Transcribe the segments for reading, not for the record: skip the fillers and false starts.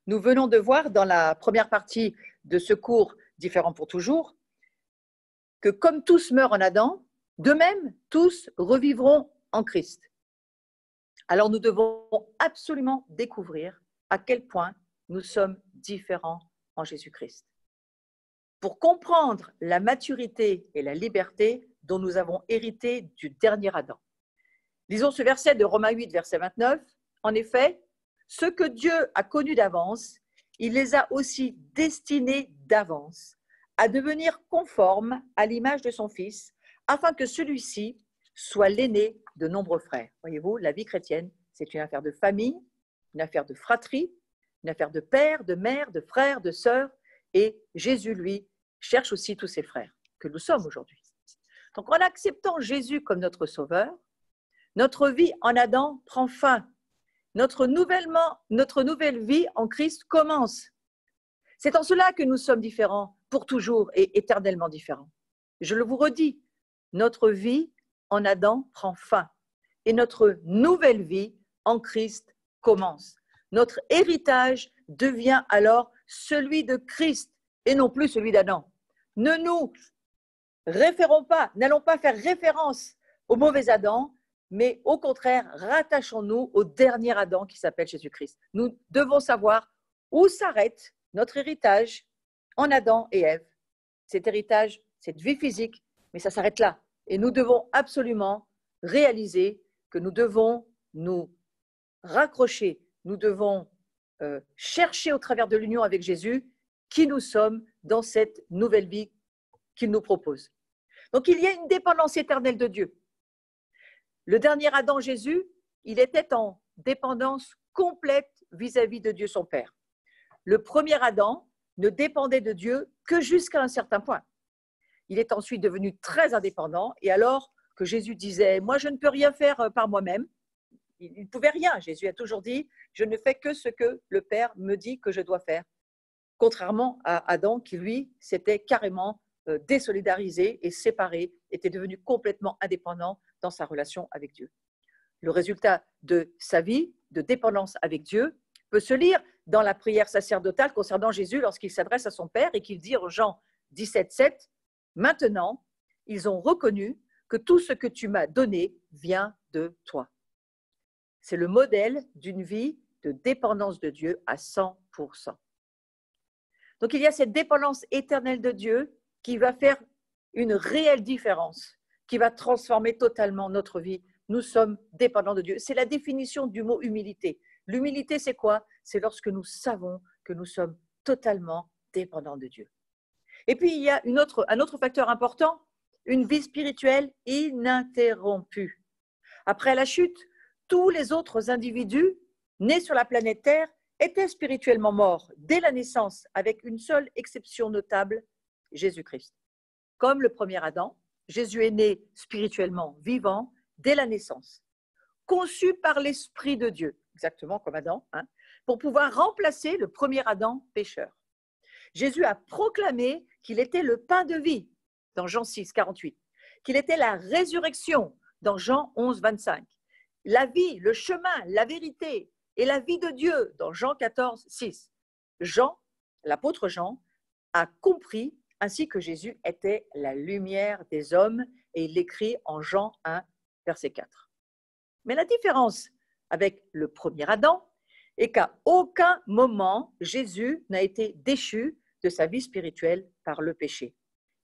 Nous venons de voir dans la première partie de ce cours Différents pour toujours que comme tous meurent en Adam, de même, tous revivront en Christ. Alors nous devons absolument découvrir à quel point nous sommes différents en Jésus-Christ. Pour comprendre la maturité et la liberté dont nous avons hérité du dernier Adam. Lisons ce verset de Romains 8, verset 29. En effet, ceux que Dieu a connus d'avance, il les a aussi destinés d'avance à devenir conformes à l'image de son Fils, afin que celui-ci soit l'aîné de nombreux frères. Voyez-vous, la vie chrétienne, c'est une affaire de famille, une affaire de fratrie, une affaire de père, de mère, de frères, de sœurs, et Jésus, lui, cherche aussi tous ses frères, que nous sommes aujourd'hui. Donc, en acceptant Jésus comme notre Sauveur, notre vie en Adam prend fin. Notre nouvelle vie en Christ commence. C'est en cela que nous sommes différents pour toujours et éternellement différents. Je le vous redis, notre vie en Adam prend fin et notre nouvelle vie en Christ commence. Notre héritage devient alors celui de Christ et non plus celui d'Adam. Ne nous référons pas, n'allons pas faire référence au mauvais Adam, mais au contraire, rattachons-nous au dernier Adam qui s'appelle Jésus-Christ. Nous devons savoir où s'arrête notre héritage en Adam et Ève. Cet héritage, cette vie physique, mais ça s'arrête là. Et nous devons absolument réaliser que nous devons nous raccrocher, nous devons chercher au travers de l'union avec Jésus qui nous sommes dans cette nouvelle vie qu'il nous propose. Donc il y a une dépendance éternelle de Dieu. Le dernier Adam, Jésus, il était en dépendance complète vis-à-vis de Dieu son Père. Le premier Adam ne dépendait de Dieu que jusqu'à un certain point. Il est ensuite devenu très indépendant et alors que Jésus disait « Moi, je ne peux rien faire par moi-même », il ne pouvait rien. Jésus a toujours dit « Je ne fais que ce que le Père me dit que je dois faire », contrairement à Adam qui, lui, s'était carrément désolidarisé et séparé, était devenu complètement indépendant dans sa relation avec Dieu. Le résultat de sa vie de dépendance avec Dieu peut se lire dans la prière sacerdotale concernant Jésus lorsqu'il s'adresse à son Père et qu'il dit en Jean 17, 7, « Maintenant, ils ont reconnu que tout ce que tu m'as donné vient de toi. » C'est le modèle d'une vie de dépendance de Dieu à 100%. Donc, il y a cette dépendance éternelle de Dieu qui va faire une réelle différence, qui va transformer totalement notre vie. Nous sommes dépendants de Dieu. C'est la définition du mot humilité. L'humilité, c'est quoi? C'est lorsque nous savons que nous sommes totalement dépendants de Dieu. Et puis, il y a un autre facteur important, une vie spirituelle ininterrompue. Après la chute, tous les autres individus nés sur la planète Terre étaient spirituellement morts dès la naissance, avec une seule exception notable, Jésus-Christ. Comme le premier Adam, Jésus est né spirituellement vivant dès la naissance, conçu par l'Esprit de Dieu, exactement comme Adam, pour pouvoir remplacer le premier Adam pécheur. Jésus a proclamé qu'il était le pain de vie, dans Jean 6, 48, qu'il était la résurrection, dans Jean 11, 25, la vie, le chemin, la vérité et la vie de Dieu, dans Jean 14, 6. L'apôtre Jean, a compris ainsi que Jésus était la lumière des hommes, et il l'écrit en Jean 1, verset 4. Mais la différence avec le premier Adam est qu'à aucun moment Jésus n'a été déchu de sa vie spirituelle par le péché.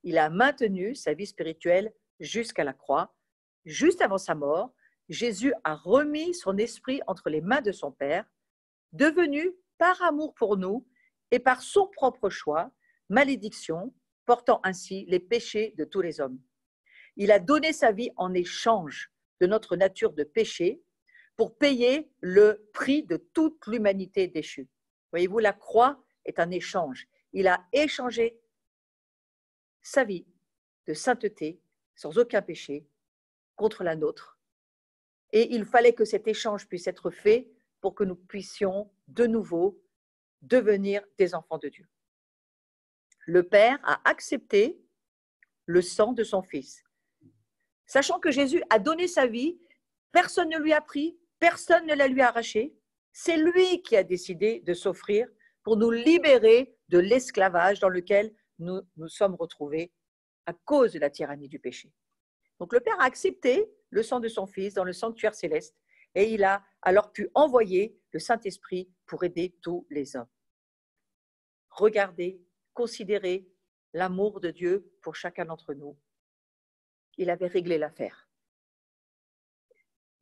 Il a maintenu sa vie spirituelle jusqu'à la croix. Juste avant sa mort, Jésus a remis son esprit entre les mains de son Père, devenu par amour pour nous et par son propre choix, malédiction, portant ainsi les péchés de tous les hommes. Il a donné sa vie en échange de notre nature de péché pour payer le prix de toute l'humanité déchue. Voyez-vous, la croix est un échange. Il a échangé sa vie de sainteté, sans aucun péché, contre la nôtre. Et il fallait que cet échange puisse être fait pour que nous puissions de nouveau devenir des enfants de Dieu. Le Père a accepté le sang de son Fils. Sachant que Jésus a donné sa vie, personne ne lui a pris, personne ne la lui a arrachée. C'est lui qui a décidé de s'offrir pour nous libérer de l'esclavage dans lequel nous nous sommes retrouvés à cause de la tyrannie du péché. Donc le Père a accepté le sang de son Fils dans le sanctuaire céleste et il a alors pu envoyer le Saint-Esprit pour aider tous les hommes. Regardez, considérez l'amour de Dieu pour chacun d'entre nous. Il avait réglé l'affaire.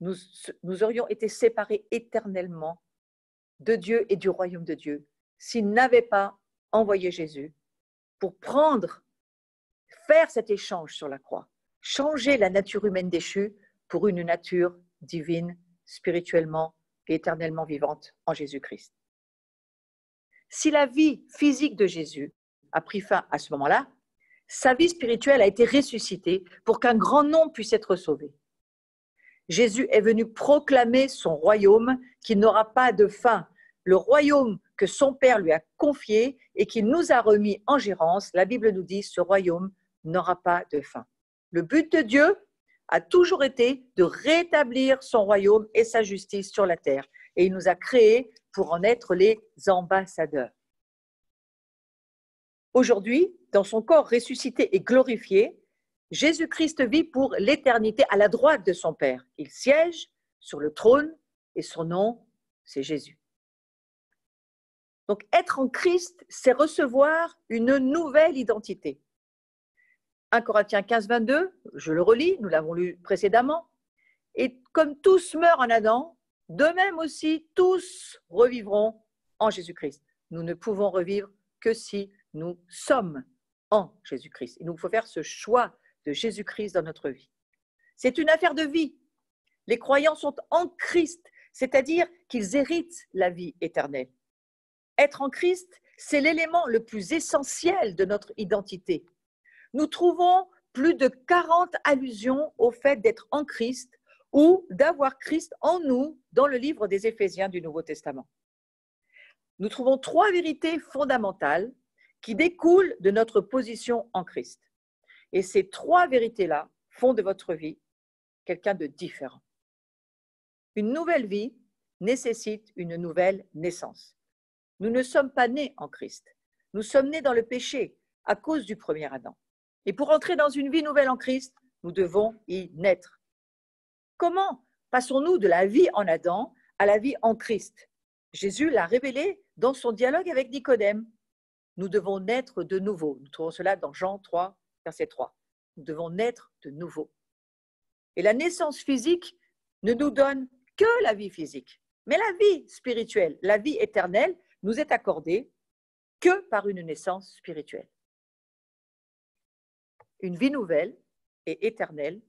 Nous aurions été séparés éternellement de Dieu et du royaume de Dieu s'il n'avait pas envoyé Jésus pour faire cet échange sur la croix, changer la nature humaine déchue pour une nature divine, spirituellement et éternellement vivante en Jésus-Christ. Si la vie physique de Jésus a pris fin à ce moment-là, sa vie spirituelle a été ressuscitée pour qu'un grand nombre puisse être sauvé. Jésus est venu proclamer son royaume qui n'aura pas de fin. Le royaume que son Père lui a confié et qu'il nous a remis en gérance, la Bible nous dit, ce royaume n'aura pas de fin. Le but de Dieu a toujours été de rétablir son royaume et sa justice sur la terre. Et il nous a créés pour en être les ambassadeurs. Aujourd'hui, dans son corps ressuscité et glorifié, Jésus-Christ vit pour l'éternité à la droite de son Père. Il siège sur le trône et son nom, c'est Jésus. Donc, être en Christ, c'est recevoir une nouvelle identité. 1 Corinthiens 15, 22, je le relis, nous l'avons lu précédemment. Et comme tous meurent en Adam, de même aussi tous revivront en Jésus-Christ. Nous ne pouvons revivre que si nous sommes en Jésus-Christ. Il nous faut faire ce choix de Jésus-Christ dans notre vie. C'est une affaire de vie. Les croyants sont en Christ, c'est-à-dire qu'ils héritent la vie éternelle. Être en Christ, c'est l'élément le plus essentiel de notre identité. Nous trouvons plus de 40 allusions au fait d'être en Christ ou d'avoir Christ en nous dans le livre des Éphésiens du Nouveau Testament. Nous trouvons 3 vérités fondamentales qui découlent de notre position en Christ. Et ces 3 vérités-là font de votre vie quelqu'un de différent. Une nouvelle vie nécessite une nouvelle naissance. Nous ne sommes pas nés en Christ. Nous sommes nés dans le péché à cause du premier Adam. Et pour entrer dans une vie nouvelle en Christ, nous devons y naître. Comment passons-nous de la vie en Adam à la vie en Christ? Jésus l'a révélé dans son dialogue avec Nicodème. Nous devons naître de nouveau. Nous trouvons cela dans Jean 3, verset 3. Nous devons naître de nouveau. Et la naissance physique ne nous donne que la vie physique. Mais la vie spirituelle, la vie éternelle, nous est accordée que par une naissance spirituelle. Une vie nouvelle et éternelle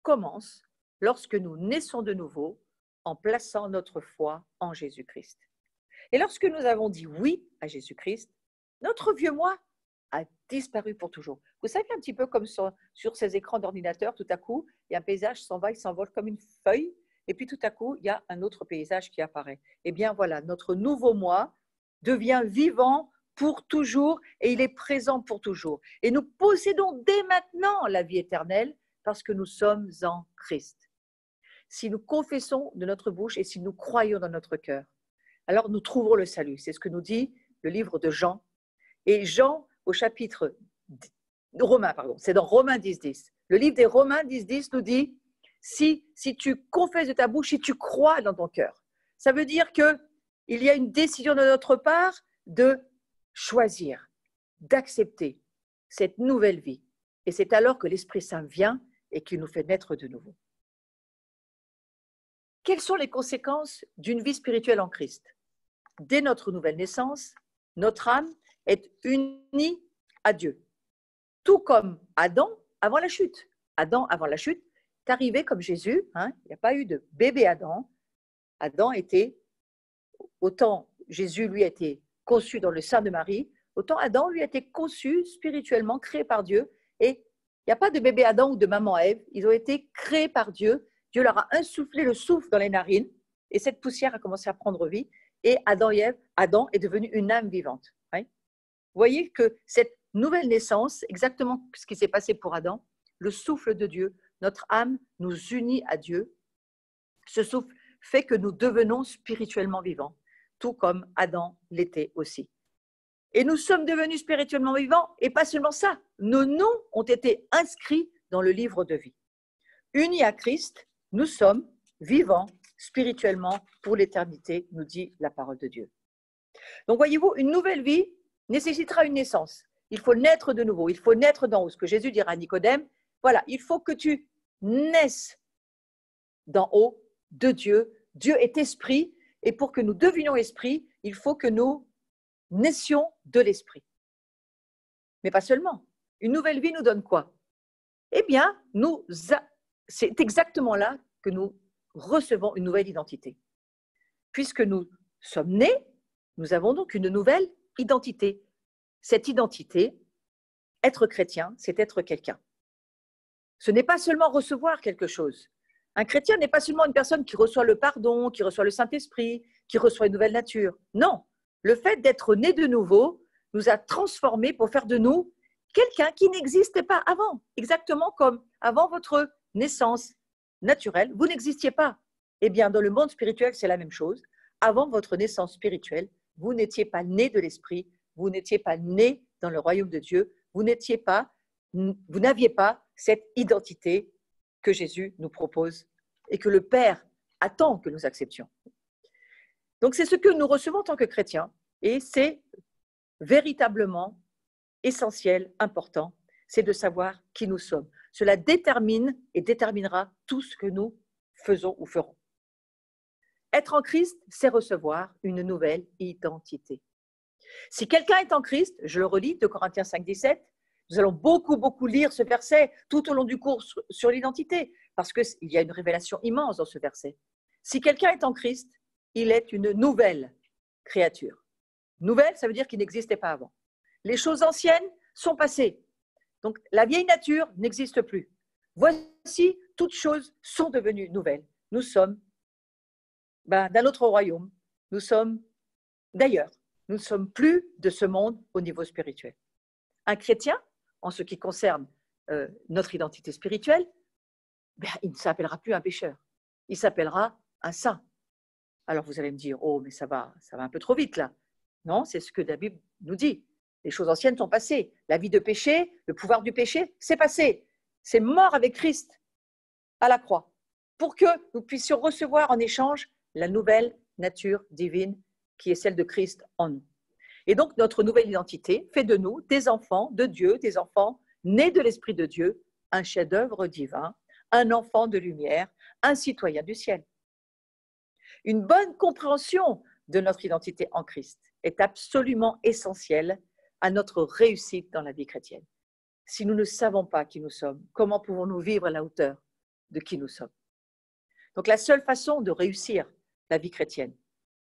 commence lorsque nous naissons de nouveau en plaçant notre foi en Jésus-Christ. Et lorsque nous avons dit oui à Jésus-Christ, notre vieux moi a disparu pour toujours. Vous savez, un petit peu comme sur ces écrans d'ordinateur, tout à coup, il y a un paysage s'en va, il s'envole comme une feuille, et puis tout à coup, il y a un autre paysage qui apparaît. Eh bien voilà, notre nouveau moi devient vivant pour toujours et il est présent pour toujours. Et nous possédons dès maintenant la vie éternelle parce que nous sommes en Christ. Si nous confessons de notre bouche et si nous croyons dans notre cœur, alors nous trouverons le salut. C'est ce que nous dit le livre de Jean. Et Jean, au chapitre de Romains, c'est dans Romains 10, 10. Le livre des Romains 10, 10 nous dit, si tu confesses de ta bouche, si tu crois dans ton cœur, ça veut dire qu'il y a une décision de notre part de choisir, d'accepter cette nouvelle vie. Et c'est alors que l'Esprit Saint vient et qu'il nous fait naître de nouveau. Quelles sont les conséquences d'une vie spirituelle en Christ? Dès notre nouvelle naissance, notre âme est unie à Dieu. Tout comme Adam avant la chute. Adam, avant la chute, est arrivé comme Jésus. Il n'y a pas eu de bébé Adam. Adam était, autant Jésus lui a été conçu dans le sein de Marie, autant Adam lui a été conçu spirituellement, créé par Dieu. Et il n'y a pas de bébé Adam ou de maman Ève. Ils ont été créés par Dieu. Dieu leur a insufflé le souffle dans les narines et cette poussière a commencé à prendre vie. Et Adam et Ève, Adam est devenu une âme vivante. Vous voyez que cette nouvelle naissance, exactement ce qui s'est passé pour Adam, le souffle de Dieu, notre âme nous unit à Dieu. Ce souffle fait que nous devenons spirituellement vivants. tout comme Adam l'était aussi. Et nous sommes devenus spirituellement vivants, et pas seulement ça, nos noms ont été inscrits dans le livre de vie. Unis à Christ, nous sommes vivants spirituellement pour l'éternité, nous dit la parole de Dieu. Donc voyez-vous, une nouvelle vie nécessitera une naissance. Il faut naître de nouveau, il faut naître d'en haut. Ce que Jésus dira à Nicodème, voilà, il faut que tu naisses d'en haut de Dieu. Dieu est esprit, et pour que nous devenions esprit, il faut que nous naissions de l'esprit. Mais pas seulement. Une nouvelle vie nous donne quoi? Eh bien, c'est exactement là que nous recevons une nouvelle identité. Puisque nous sommes nés, nous avons donc une nouvelle identité. Cette identité, être chrétien, c'est être quelqu'un. Ce n'est pas seulement recevoir quelque chose. Un chrétien n'est pas seulement une personne qui reçoit le pardon, qui reçoit le Saint-Esprit, qui reçoit une nouvelle nature. Non, le fait d'être né de nouveau nous a transformés pour faire de nous quelqu'un qui n'existait pas avant. Exactement comme avant votre naissance naturelle, vous n'existiez pas. Eh bien, dans le monde spirituel, c'est la même chose. Avant votre naissance spirituelle, vous n'étiez pas né de l'esprit, vous n'étiez pas né dans le royaume de Dieu, vous n'aviez pas cette identité que Jésus nous propose et que le Père attend que nous acceptions. Donc c'est ce que nous recevons en tant que chrétiens et c'est véritablement essentiel, important, c'est de savoir qui nous sommes. Cela détermine et déterminera tout ce que nous faisons ou ferons. Être en Christ, c'est recevoir une nouvelle identité. Si quelqu'un est en Christ, je le relis, 2 Corinthiens 5, 17, nous allons beaucoup lire ce verset tout au long du cours sur l'identité, parce qu'il y a une révélation immense dans ce verset. Si quelqu'un est en Christ, il est une nouvelle créature. Nouvelle, ça veut dire qu'il n'existait pas avant. Les choses anciennes sont passées. Donc, la vieille nature n'existe plus. Voici, toutes choses sont devenues nouvelles. Nous sommes d'un autre royaume. Nous sommes d'ailleurs. Nous ne sommes plus de ce monde au niveau spirituel. Un chrétien, en ce qui concerne notre identité spirituelle, il ne s'appellera plus un pécheur. Il s'appellera un saint. Alors vous allez me dire, oh, mais ça va un peu trop vite là. Non, c'est ce que la Bible nous dit. Les choses anciennes sont passées. La vie de péché, le pouvoir du péché, c'est passé. C'est mort avec Christ à la croix pour que nous puissions recevoir en échange la nouvelle nature divine qui est celle de Christ en nous. Et donc, notre nouvelle identité fait de nous des enfants de Dieu, des enfants nés de l'Esprit de Dieu, un chef-d'œuvre divin, un enfant de lumière, un citoyen du ciel. Une bonne compréhension de notre identité en Christ est absolument essentielle à notre réussite dans la vie chrétienne. Si nous ne savons pas qui nous sommes, comment pouvons-nous vivre à la hauteur de qui nous sommes? Donc, la seule façon de réussir la vie chrétienne,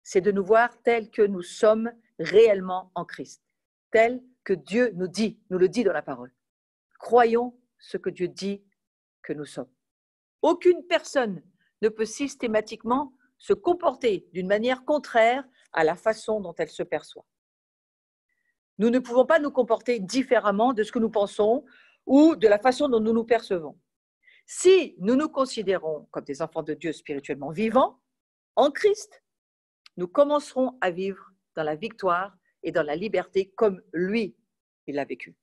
c'est de nous voir tels que nous sommes réellement en Christ, tels que Dieu nous le dit dans la parole. Croyons ce que Dieu dit que nous sommes. Aucune personne ne peut systématiquement se comporter d'une manière contraire à la façon dont elle se perçoit. Nous ne pouvons pas nous comporter différemment de ce que nous pensons ou de la façon dont nous nous percevons. Si nous nous considérons comme des enfants de Dieu spirituellement vivants, en Christ, nous commencerons à vivre dans la victoire et dans la liberté comme lui, il l'a vécu.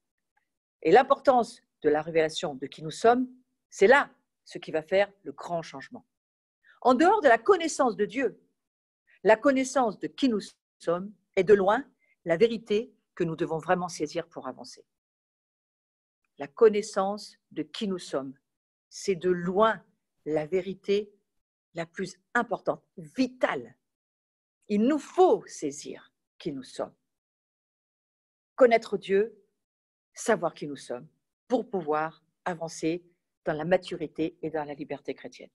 Et l'importance de la révélation de qui nous sommes, c'est là ce qui va faire le grand changement. En dehors de la connaissance de Dieu, la connaissance de qui nous sommes est de loin la vérité que nous devons vraiment saisir pour avancer. La connaissance de qui nous sommes, c'est de loin la vérité la plus importante, vitale. Il nous faut saisir qui nous sommes. Connaître Dieu, savoir qui nous sommes, pour pouvoir avancer dans la maturité et dans la liberté chrétienne.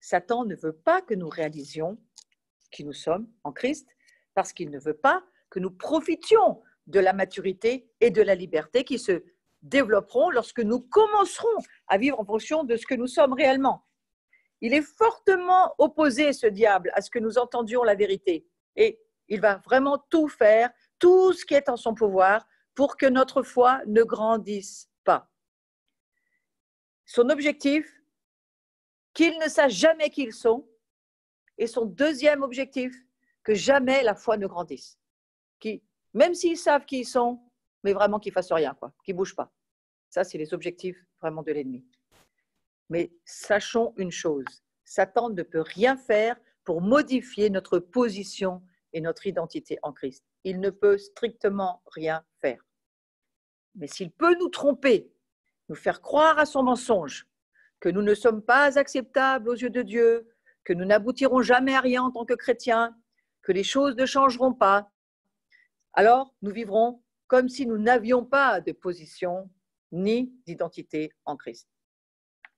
Satan ne veut pas que nous réalisions qui nous sommes en Christ, parce qu'il ne veut pas que nous profitions de la maturité et de la liberté qui se développeront lorsque nous commencerons à vivre en fonction de ce que nous sommes réellement. Il est fortement opposé, ce diable, à ce que nous entendions la vérité. Et il va vraiment tout faire, tout ce qui est en son pouvoir, pour que notre foi ne grandisse pas. Son objectif, qu'ils ne sachent jamais qui ils sont. Et son deuxième objectif, que jamais la foi ne grandisse. Même s'ils savent qui ils sont, mais vraiment qu'ils ne fassent rien, qu'ils ne bougent pas. Ça, c'est les objectifs vraiment de l'ennemi. Mais sachons une chose, Satan ne peut rien faire pour modifier notre position et notre identité en Christ. Il ne peut strictement rien faire. Mais s'il peut nous tromper, nous faire croire à son mensonge, que nous ne sommes pas acceptables aux yeux de Dieu, que nous n'aboutirons jamais à rien en tant que chrétiens, que les choses ne changeront pas, alors nous vivrons comme si nous n'avions pas de position ni d'identité en Christ.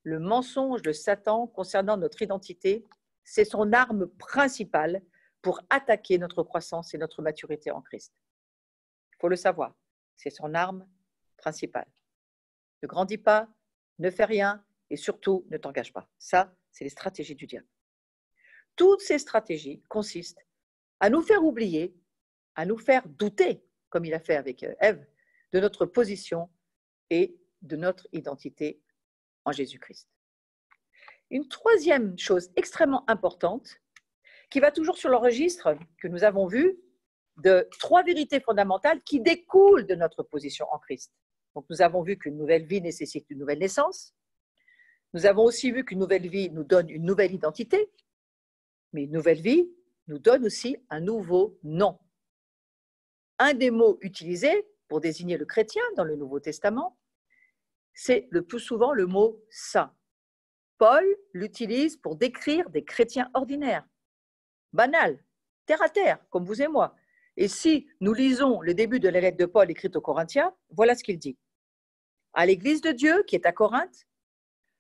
Le mensonge de Satan concernant notre identité, c'est son arme principale pour attaquer notre croissance et notre maturité en Christ. Il faut le savoir, c'est son arme principale. Ne grandis pas, ne fais rien et surtout ne t'engage pas. Ça, c'est les stratégies du diable. Toutes ces stratégies consistent à nous faire oublier, à nous faire douter, comme il a fait avec Ève, de notre position et de notre identité en Jésus-Christ. Une troisième chose extrêmement importante, qui va toujours sur le registre que nous avons vu, de 3 vérités fondamentales qui découlent de notre position en Christ. Donc nous avons vu qu'une nouvelle vie nécessite une nouvelle naissance. Nous avons aussi vu qu'une nouvelle vie nous donne une nouvelle identité, mais une nouvelle vie nous donne aussi un nouveau nom. Un des mots utilisés pour désigner le chrétien dans le Nouveau Testament, c'est le plus souvent le mot « saint ». Paul l'utilise pour décrire des chrétiens ordinaires, banals, terre à terre, comme vous et moi. Et si nous lisons le début de la lettre de Paul écrite aux Corinthiens, voilà ce qu'il dit. À l'Église de Dieu qui est à Corinthe,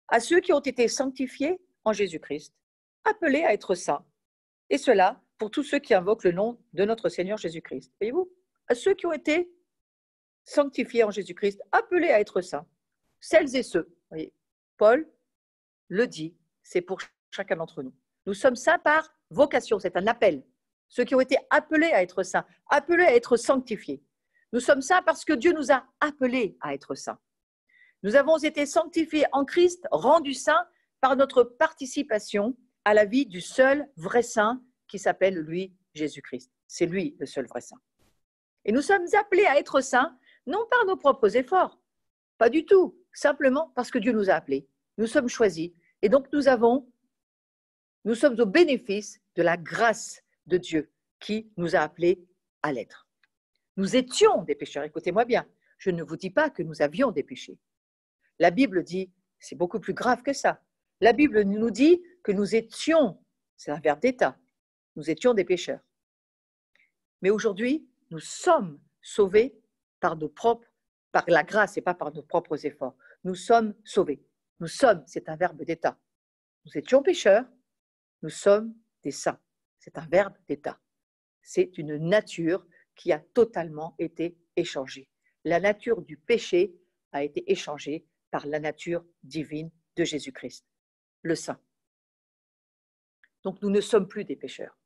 à ceux qui ont été sanctifiés en Jésus-Christ, appelés à être saints. Et cela pour tous ceux qui invoquent le nom de notre Seigneur Jésus-Christ. Voyez-vous, à ceux qui ont été sanctifiés en Jésus-Christ, appelés à être saints. Celles et ceux, voyez, Paul le dit, c'est pour chacun d'entre nous. Nous sommes saints par vocation, c'est un appel. Ceux qui ont été appelés à être saints, appelés à être sanctifiés. Nous sommes saints parce que Dieu nous a appelés à être saints. Nous avons été sanctifiés en Christ, rendus saints par notre participation à la vie du seul vrai saint qui s'appelle, lui, Jésus-Christ. C'est lui le seul vrai saint. Et nous sommes appelés à être saints, non par nos propres efforts, pas du tout, simplement parce que Dieu nous a appelés. Nous sommes choisis et donc nous sommes au bénéfice de la grâce de Dieu qui nous a appelés à l'être. Nous étions des pécheurs, écoutez-moi bien, je ne vous dis pas que nous avions des péchés. La Bible dit, c'est beaucoup plus grave que ça. La Bible nous dit que nous étions, c'est un verbe d'état, nous étions des pécheurs. Mais aujourd'hui, nous sommes sauvés par la grâce et pas par nos propres efforts. Nous sommes sauvés. Nous sommes, c'est un verbe d'état. Nous étions pécheurs, nous sommes des saints. C'est un verbe d'état. C'est une nature qui a totalement été échangée. La nature du péché a été échangée par la nature divine de Jésus-Christ, le Saint. Donc nous ne sommes plus des pécheurs.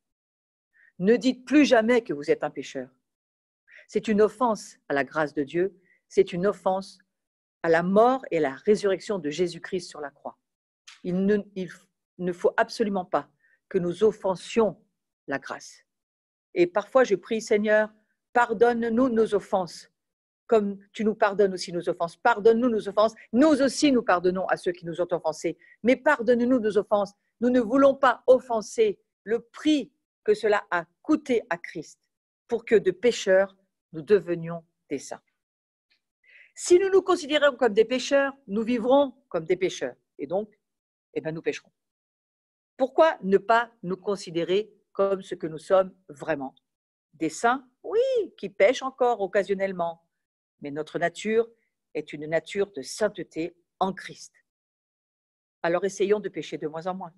Ne dites plus jamais que vous êtes un pécheur. C'est une offense à la grâce de Dieu, c'est une offense à la mort et à la résurrection de Jésus-Christ sur la croix. Il ne faut absolument pas que nous offensions la grâce. Et parfois je prie, Seigneur, pardonne-nous nos offenses, comme tu nous pardonnes aussi nos offenses. Pardonne-nous nos offenses. Nous aussi, nous pardonnons à ceux qui nous ont offensés. Mais pardonne-nous nos offenses. Nous ne voulons pas offenser le prix que cela a coûté à Christ pour que de pécheurs, nous devenions des saints. Si nous nous considérons comme des pécheurs, nous vivrons comme des pécheurs. Et donc, nous pécherons. Pourquoi ne pas nous considérer comme ce que nous sommes vraiment? Des saints, oui, qui pêchent encore occasionnellement. Mais notre nature est une nature de sainteté en Christ. Alors essayons de pécher de moins en moins.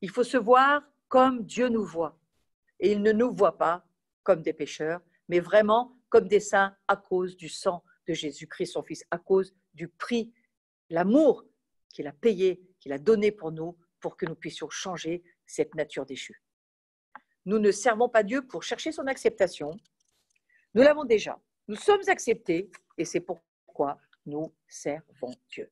Il faut se voir comme Dieu nous voit. Et il ne nous voit pas comme des pécheurs, mais vraiment comme des saints à cause du sang de Jésus-Christ, son Fils, à cause du prix, l'amour qu'il a payé, qu'il a donné pour nous, pour que nous puissions changer cette nature déchue. Nous ne servons pas Dieu pour chercher son acceptation. Nous l'avons déjà. Nous sommes acceptés et c'est pourquoi nous servons Dieu.